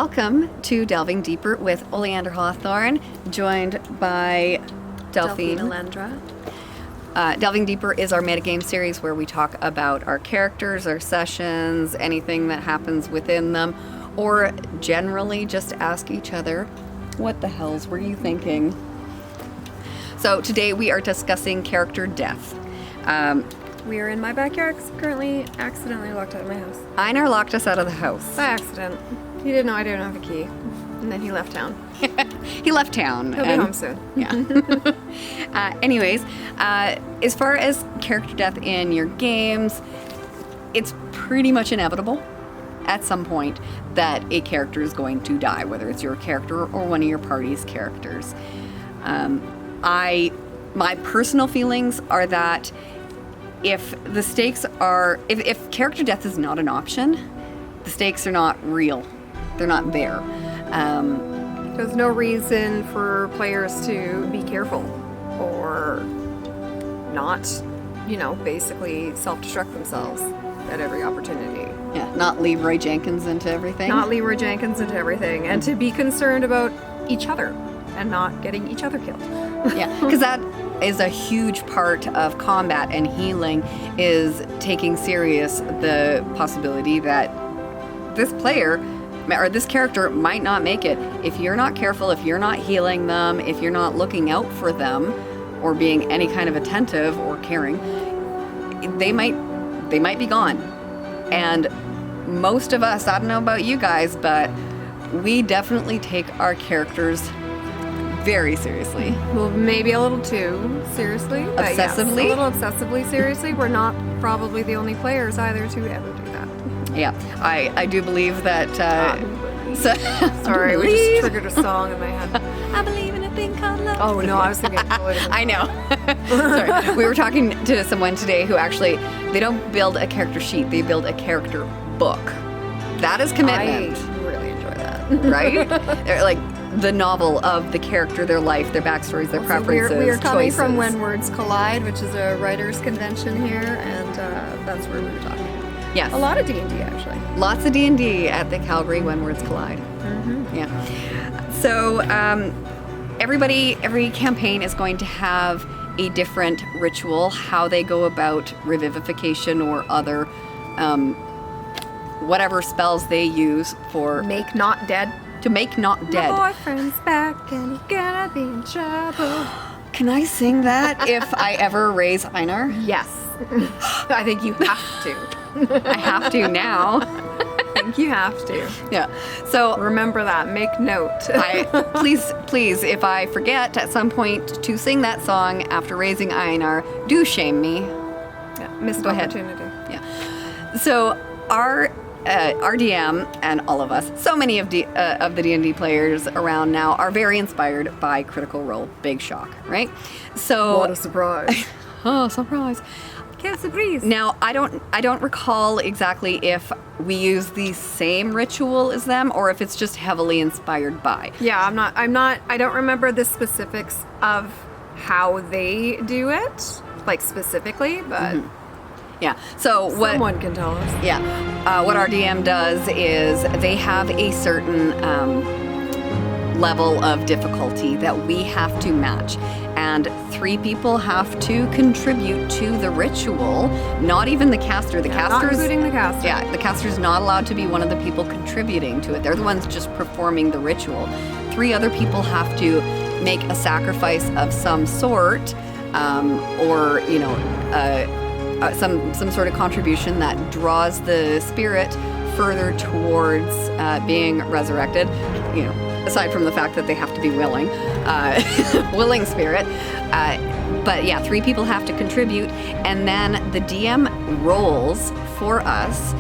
Welcome to Delving Deeper with Oleander Hawthorne, joined by Delphine. Delving Deeper is our metagame series where we talk about our characters, our sessions, anything that happens within them, or generally just ask each other, what the hells were you thinking? So today we are discussing character death. We are in my backyard, currently accidentally locked out of my house. Einar locked us out of the house. By accident. He didn't know I didn't have a key. And then he left town. He left town. He'll be home soon. Yeah. Anyways, as far as character death in your games, it's pretty much inevitable at some point that a character is going to die, whether it's your character or one of your party's characters. My personal feelings are that if the stakes are, if character death is not an option, the stakes are not real. They're not there. There's no reason for players to be careful or not, basically self-destruct themselves at every opportunity. Yeah, not Leroy Jenkins into everything. Not Leroy Jenkins into everything. And to be concerned about each other and not getting each other killed. Yeah, because that is a huge part of combat and healing, is taking serious the possibility that this player or this character might not make it. If you're not careful, if you're not healing them, if you're not looking out for them or being any kind of attentive or caring, they might be gone. And most of us, I don't know about you guys, but we definitely take our characters very seriously. Well, maybe a little too seriously. Obsessively? Yes, a little obsessively seriously. We're not probably the only players either to ever do that. Yeah, I do believe that... Sorry, we just triggered a song in my head. I believe in a thing called love. Oh, no, I was thinking... I know. Sorry. We were talking to someone today who actually, they don't build a character sheet, they build a character book. That is commitment. I really enjoy that. Right? They're like the novel of the character, their life, their backstories, their preferences, we are coming choices. from When Words Collide, which is a writers' convention here, and that's where we were talking. Yes. A lot of D&D, actually. Lots of D&D at the Calgary When Words Collide. Mm-hmm. Yeah. So every campaign is going to have a different ritual, how they go about revivification or other whatever spells they use for... Make not dead. To make not dead. My boyfriend's back and he's gonna be in trouble. Can I sing that if I ever raise Einar? Yes. I think you have to. I have to now. I think you have to. Yeah. So remember that. Make note. Please, if I forget at some point to sing that song after raising Einar, do shame me. Yeah, missed opportunity. Yeah. So our DM and all of us, so many of the D&D players around now are very inspired by Critical Role. Big shock, right? So what a surprise! Oh, surprise! Quelle surprise! Now I don't recall exactly if we use the same ritual as them or if it's just heavily inspired by. Yeah, I don't remember the specifics of how they do it, like specifically, but. Mm-hmm. Yeah. So someone can tell us. Yeah. What our DM does is they have a certain level of difficulty that we have to match, and 3 people have to contribute to the ritual. Not even the caster. The caster's not including the caster. Yeah. The caster's not allowed to be one of the people contributing to it. They're the ones just performing the ritual. 3 other people have to make a sacrifice of some sort, or some sort of contribution that draws the spirit further towards being resurrected, aside from the fact that they have to be willing, willing spirit. But yeah, 3 people have to contribute, and then the DM rolls for us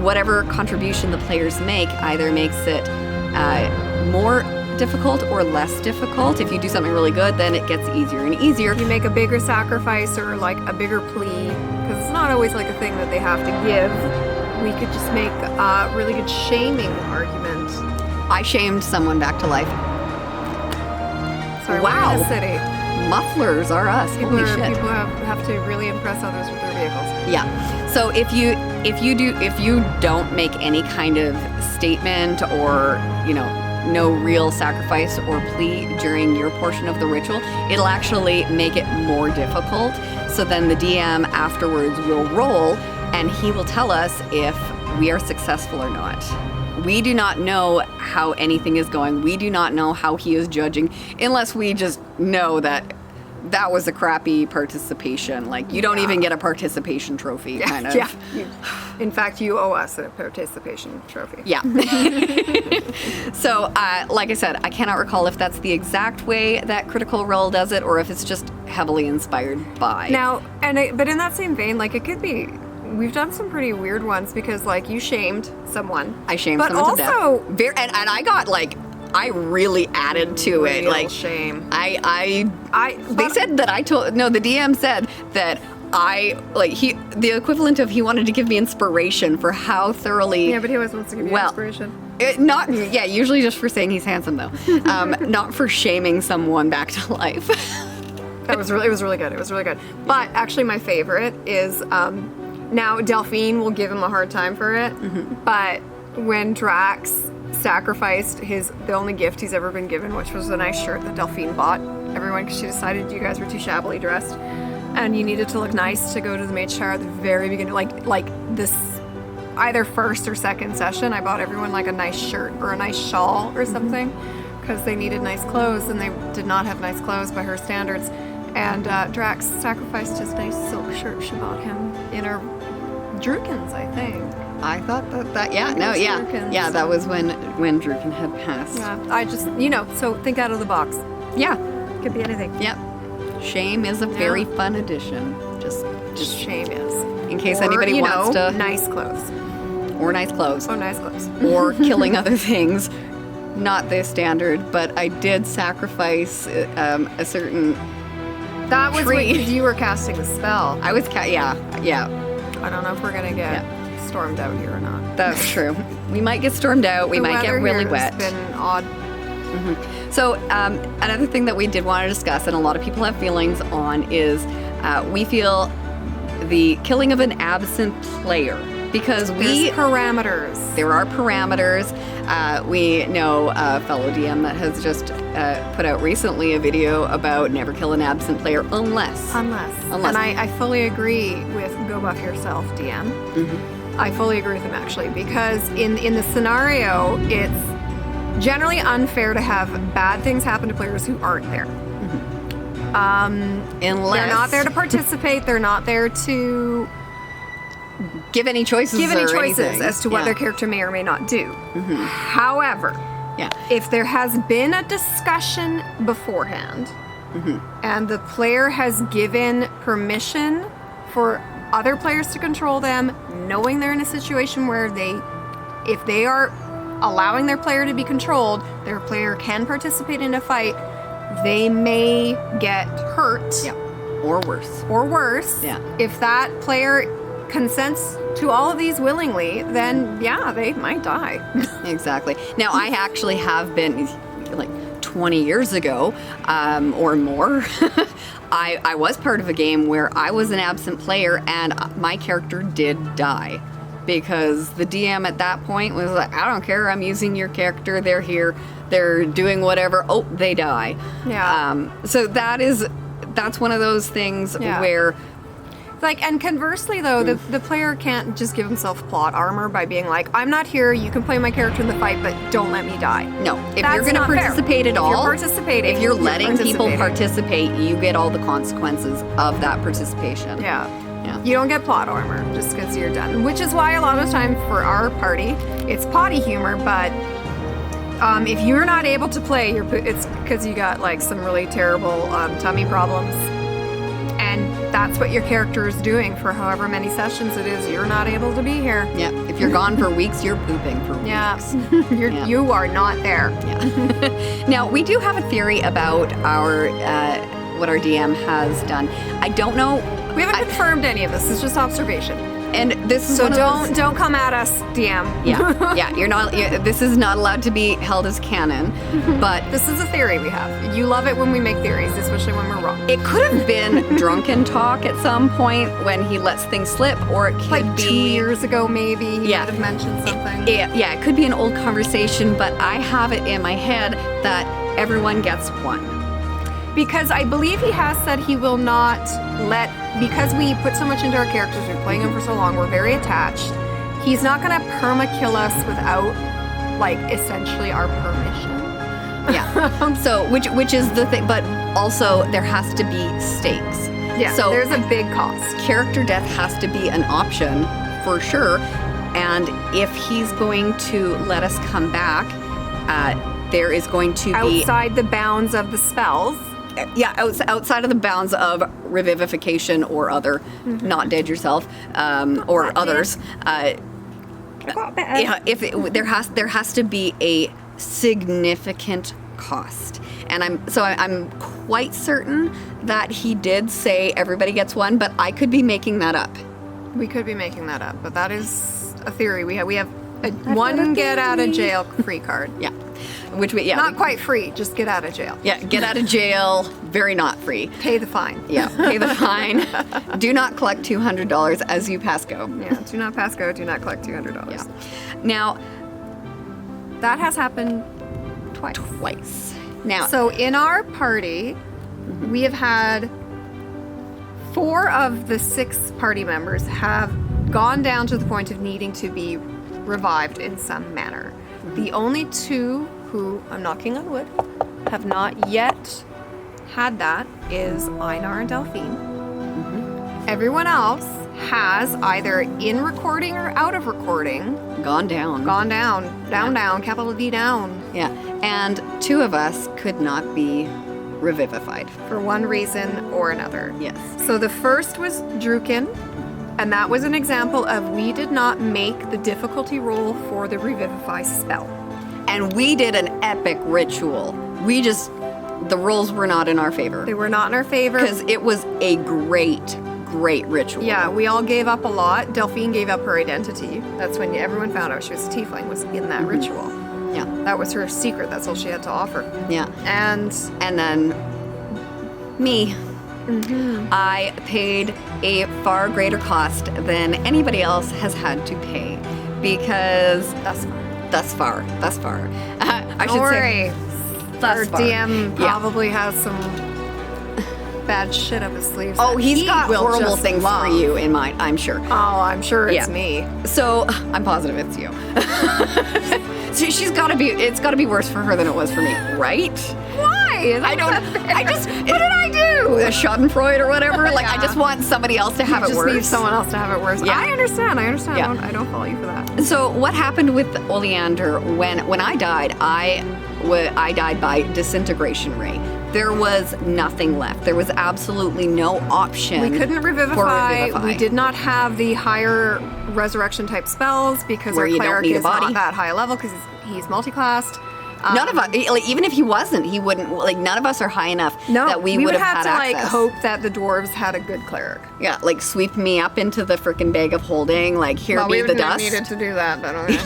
whatever contribution the players make, either makes it more difficult or less difficult. If you do something really good, then it gets easier and easier. If you make a bigger sacrifice or like a bigger plea, because it's not always like a thing that they have to give, we could just make a really good shaming argument. I shamed someone back to life. Sorry, wow. we're in the city. mufflers are us. Holy shit. People have to really impress others with their vehicles. Yeah. So if you don't make any kind of statement or, no real sacrifice or plea during your portion of the ritual, it'll actually make it more difficult. So then the DM afterwards will roll and he will tell us if we are successful or not. We do not know how anything is going. We do not know how he is judging unless we just know that was a crappy participation. Like, you don't even get a participation trophy, kind of. Yeah. In fact, you owe us a participation trophy. Yeah. So, like I said, I cannot recall if that's the exact way that Critical Role does it or if it's just heavily inspired by. Now, but in that same vein, like, it could be... We've done some pretty weird ones because, like, you shamed someone. I shamed someone to death. But also... And I got, like... I really added to it. Like, shame. They said that the DM said that the equivalent of he wanted to give me inspiration for how thoroughly. Yeah, but he always wants to give you inspiration. Usually just for saying he's handsome though. Not for shaming someone back to life. It was really good. It was really good. But actually my favorite is, now Delphine will give him a hard time for it, but when Drax sacrificed the only gift he's ever been given, which was a nice shirt that Delphine bought everyone because she decided you guys were too shabbily dressed and you needed to look nice to go to the Mage Tower at the very beginning, like this either first or second session. I bought everyone like a nice shirt or a nice shawl or something because they needed nice clothes and they did not have nice clothes by her standards, and Drax sacrificed his nice silk shirt she bought him in her Drukin's, I think. I thought that was when Drukin had passed. Yeah, I just, so think out of the box. Yeah. Could be anything. Yep. Shame is a very fun addition. Just shame is. In case anybody wants to. Nice clothes. Or nice clothes. Oh, nice clothes. Or killing other things. Not the standard, but I did sacrifice a certain That was tree. because you were casting the spell. I was yeah. I don't know if we're going to get stormed out here or not. That's true. We might get stormed out. We might get really wet. It's been odd. So another thing that we did want to discuss, and a lot of people have feelings on, is we feel the killing of an absent player. Because there are parameters. We know a fellow DM that has just put out recently a video about never kill an absent player unless. And I fully agree with Go Buff Yourself, DM. I fully agree with him, actually, because in the scenario, it's generally unfair to have bad things happen to players who aren't there. Unless they're not there to participate, they're not there to give any choices as to what their character may or may not do. However, if there has been a discussion beforehand and the player has given permission for other players to control them, knowing they're in a situation where if they are allowing their player to be controlled, their player can participate in a fight, they may get hurt. Or worse. If that player consents to all of these willingly, then they might die. Exactly. Now, I actually have been, like 20 years ago or more, I was part of a game where I was an absent player and my character did die. Because the DM at that point was like, I don't care, I'm using your character, they're here, they're doing whatever, they die. So that's one of those things where... and conversely, though, the player can't just give himself plot armor by being like, I'm not here, you can play my character in the fight, but don't let me die. No, if you're going to participate at all, if you're letting people participate, you get all the consequences of that participation. You don't get plot armor just because you're done. Which is why a lot of the time for our party, it's potty humor, but if you're not able to play, it's because you got like some really terrible tummy problems. And that's what your character is doing for however many sessions it is. You're not able to be here. If you're gone for weeks, you're pooping for weeks. You are not there. Now, we do have a theory about our what our DM has done. I don't know. We haven't confirmed any of this. It's just observation. and this is So one of those- don't come at us, DM. yeah. You're not. This is not allowed to be held as canon, but This is a theory we have. You love it when we make theories, especially when we're wrong. it could have been drunken talk at some point when he lets things slip, or it could Like be 2 years ago, maybe, he Yeah. might have mentioned something. Yeah, it could be an old conversation, but I have it in my head that everyone gets one. Because I believe he has said he will not because we put so much into our characters, we've been playing them for so long, we're very attached. He's not going to perma-kill us without, like, essentially our permission. Yeah. So, which is the thing, but also there has to be stakes. Yeah, So there's a big cost. character death has to be an option for sure. And if he's going to let us come back, there is going to be Outside the bounds of the spells. outside of the bounds of revivification or other, not dead yourself, or others. There has to be a significant cost, and I'm quite certain that he did say everybody gets one, but I could be making that up. We could be making that up, but that is a theory. We have one get out of jail free card. Yeah, which we Not quite free, just get out of jail. Yeah, get out of jail. Very not free. Pay the fine. Yeah, pay the fine. Do not collect $200 as you pass go. Yeah, do not pass go, do not collect $200. Yeah. Now, That has happened twice. twice. Now, So in our party, we have had 4 of the 6 party members have gone down to the point of needing to be revived in some manner. The only 2 who, I'm knocking on wood, have not yet had that is Einar and Delphine. Everyone else has either in recording or out of recording gone down. down, capital D down. Yeah, and 2 of us could not be revivified. For one reason or another. Yes. So the first was Druken, and that was an example of we did not make the difficulty roll for the revivify spell. And we did an epic ritual. The rolls were not in our favor. They were not in our favor. Because it was a great ritual. Yeah, we all gave up a lot. Delphine gave up her identity. That's when everyone found out she was a tiefling, was in that ritual. Yeah. That was her secret. That's all she had to offer. Yeah. And then me. I paid a far greater cost than anybody else has had to pay because thus far. I don't worry. Our far. DM Yeah. probably has some bad shit up his sleeves. Oh, that he's he got will horrible just things love. for you in mind, I'm sure. Oh, I'm sure it's Yeah. me. So I'm positive it's you. So it's gotta be worse for her than it was for me, right? Why? What did I do? A schadenfreude or whatever? Like, I Yeah. just want somebody else to have You it just worse. need someone else to have it worse. Yeah. I understand. Yeah. I don't follow you for that. So what happened with Oleander when I died? I died by disintegration ray. There was nothing left. There was absolutely no option. We couldn't for revivify. revivify. We did not have the higher resurrection type spells because Where our you don't cleric need a is body. not that high level because he's multiclassed. None of us, like, even if he wasn't, he wouldn't. Like, none of us are high enough that we would have had to access. like hope that the dwarves had a good cleric. Yeah, like sweep me up into the frickin' bag of holding. Like, here Well, be we the wouldn't have dust. needed to do that, but okay.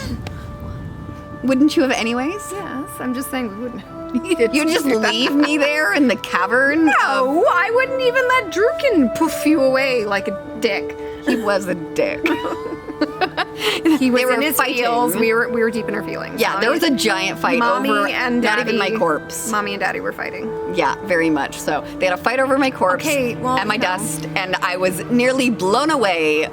Wouldn't you have anyways? Yes, I'm just saying we wouldn't have needed. You'd to just do that. leave me there in the cavern. No, I wouldn't even let Druken poof you away like a dick. He was a dick. He was They were in his fighting. feels. We were deep in our feelings. Yeah, there was a giant fight Mommy over and not Daddy, even my corpse. Mommy and Daddy were fighting. Yeah, very much so. They had a fight over my corpse Okay, well, and my no. dust, and I was nearly blown away,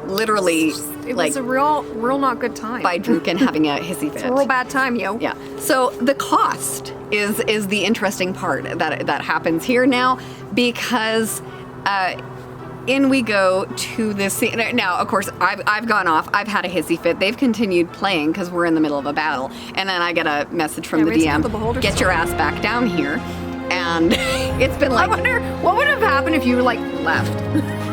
literally, It like, was a real not good time. by Druken having a hissy fit. It's a real bad time, yo. Yeah. So the cost is the interesting part that happens here now, because in we go to this scene. Now, of course, I've gone off. I've had a hissy fit. They've continued playing because we're in the middle of a battle, and then I get a message from the we have to DM: the beholder "Get your ass back down here." And it's been I like, wonder what would have happened if you like left,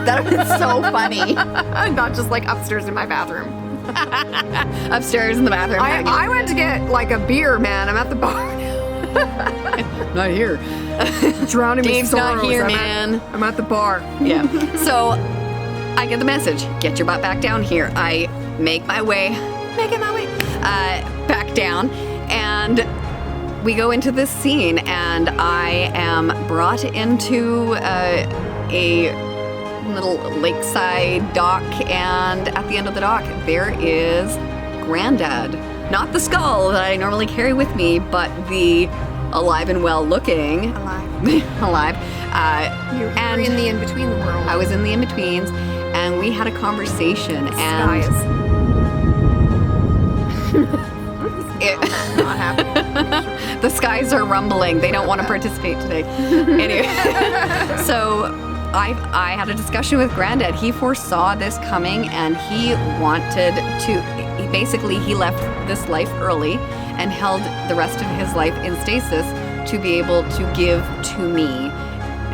that would be so funny. not just like upstairs in my bathroom. Upstairs in the bathroom. I went to get like a beer, man. I'm at the bar. not here. Drowning Dave's me not sorrows. here, man. I'm at the bar. Yeah. So I get the message, get your butt back down here. I making my way back down, and we go into this scene, and I am brought into a little lakeside dock, and at the end of the dock, there is Granddad. Not the skull that I normally carry with me, but the alive and well looking. Alive. You're in the in-between world. I was in the in-betweens, and we had a conversation. Skies. Not happy. The skies are rumbling. They don't want to participate today. Anyway, so I had a discussion with Granddad. He foresaw this coming, and he wanted to. He left this life early and held the rest of his life in stasis to be able to give to me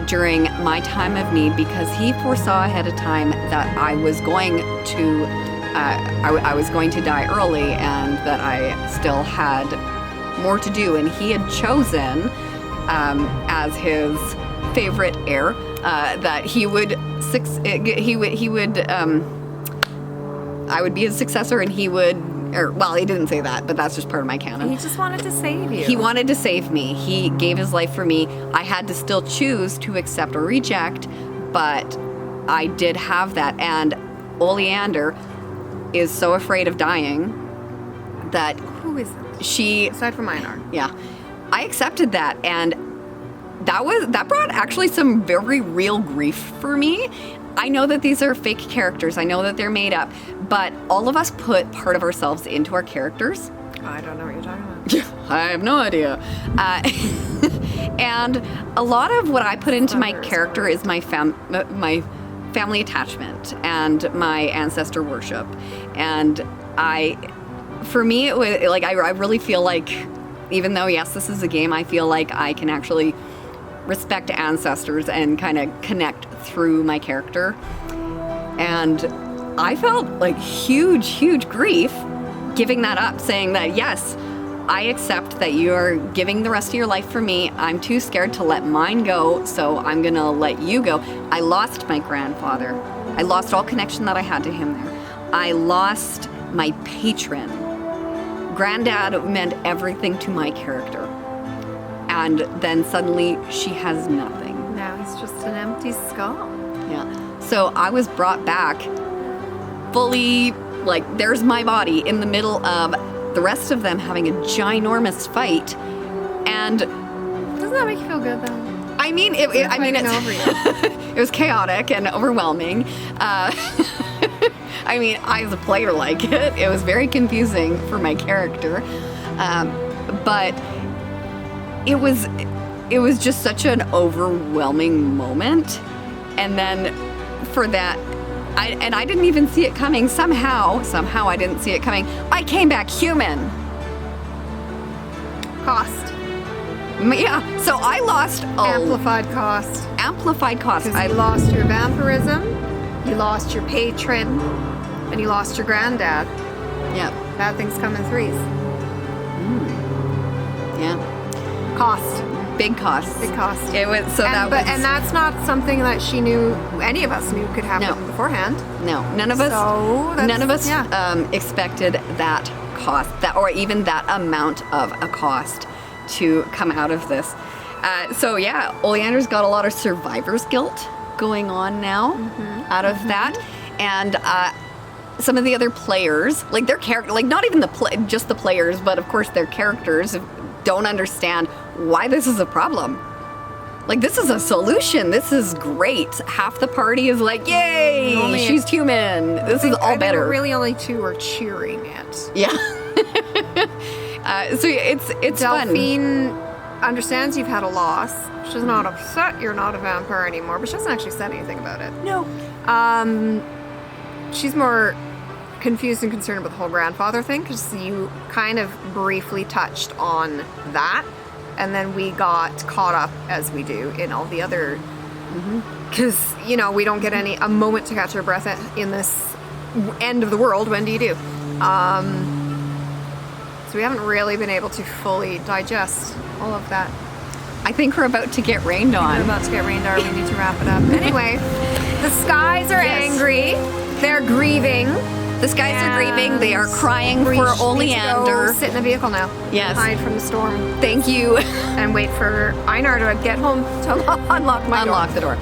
during my time of need, because he foresaw ahead of time that I was going to I was going to die early, and that I still had more to do, and he had chosen as his favorite heir that I would be his successor, and he didn't say that, but that's just part of my canon. He just wanted to save you. He wanted to save me. He gave his life for me. I had to still choose to accept or reject, but I did have that. And Oleander is so afraid of dying that... Who isn't? She... Aside from Einar. Yeah. I accepted that, and that brought actually some very real grief for me. I know that these are fake characters. I know that they're made up, but all of us put part of ourselves into our characters. I don't know what you're talking about. I have no idea. And a lot of what I put into my character is my family attachment and my ancestor worship. And for me, it was like I really feel like, even though yes, this is a game, I feel like I can actually respect ancestors and kind of connect through my character. And I felt like huge grief giving that up, saying that yes, I accept that you're giving the rest of your life for me. I'm too scared to let mine go, so I'm gonna let you go. I lost my grandfather. I lost all connection that I had to him there. I lost my patron. Granddad meant everything to my character. And then suddenly she has nothing. Now he's just an empty skull. Yeah. So I was brought back fully, like, there's my body in the middle of the rest of them having a ginormous fight. And doesn't that make you feel good though? I mean, it was chaotic and overwhelming. I mean, I as a player like it. It was very confusing for my character. But it was just such an overwhelming moment. And then for that, I didn't even see it coming. Somehow I didn't see it coming. I came back human. Cost. Yeah, so I lost amplified cost. Amplified cost. Because you lost your vampirism, you lost your patron, and you lost your granddad. Yeah. Bad things come in threes. Yeah. Cost. Big cost. Big cost. It was so and that's not something that she knew. Any of us knew could happen beforehand. No, none of us expected that cost, or even that amount of a cost to come out of this. So yeah, Oleander's got a lot of survivor's guilt going on now out of that, and some of the other players, like their character, like not even just the players, but of course their characters don't understand why this is a problem. Like, this is a solution. This is great. Half the party is like, yay, she's human. This is all better. Really, only two are cheering it. Yeah. So it's Delphine understands you've had a loss. She's not upset you're not a vampire anymore, but she doesn't actually say anything about it. No. She's more confused and concerned about the whole grandfather thing, because you kind of briefly touched on that, and then we got caught up, as we do, in all the other, because we don't get a moment to catch our breath in this end of the world. When do you do? So we haven't really been able to fully digest all of that. I think we're about to get rained on. We're about to get rained on. We need to wrap it up. Anyway, The skies are Yes. angry. They're grieving. The skies are grieving. They are And crying we for need to go Oleander. sit in the vehicle now. Yes. Hide from the storm Thank you. and wait for Einar to get home to unlock my door. Unlock the door.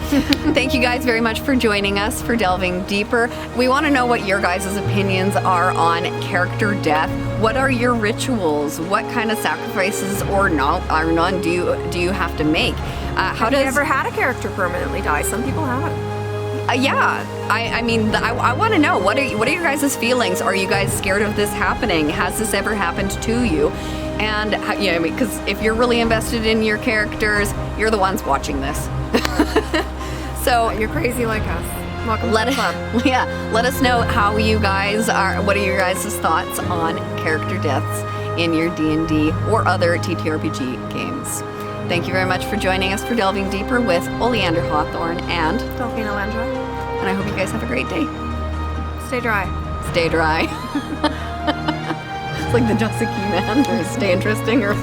Thank you guys very much for joining us, for delving deeper. We want to know what your guys' opinions are on character death. What are your rituals? What kind of sacrifices or none do you have to make? How Have does you ever had a character permanently die? Some people have. yeah, I mean, I want to know what are your guys' feelings? Are you guys scared of this happening? Has this ever happened to you? And yeah, I mean, because if you're really invested in your characters, you're the ones watching this. So You're crazy like us. Welcome let to the club. let us know how you guys are. What are your guys' thoughts on character deaths in your D&D or other TTRPG games? Thank you very much for joining us for Delving Deeper with Oleander Hawthorne, and Delphine Oleander. I hope you guys have a great day. Stay dry. Stay dry. It's like the Dusty Man, or stay interesting, or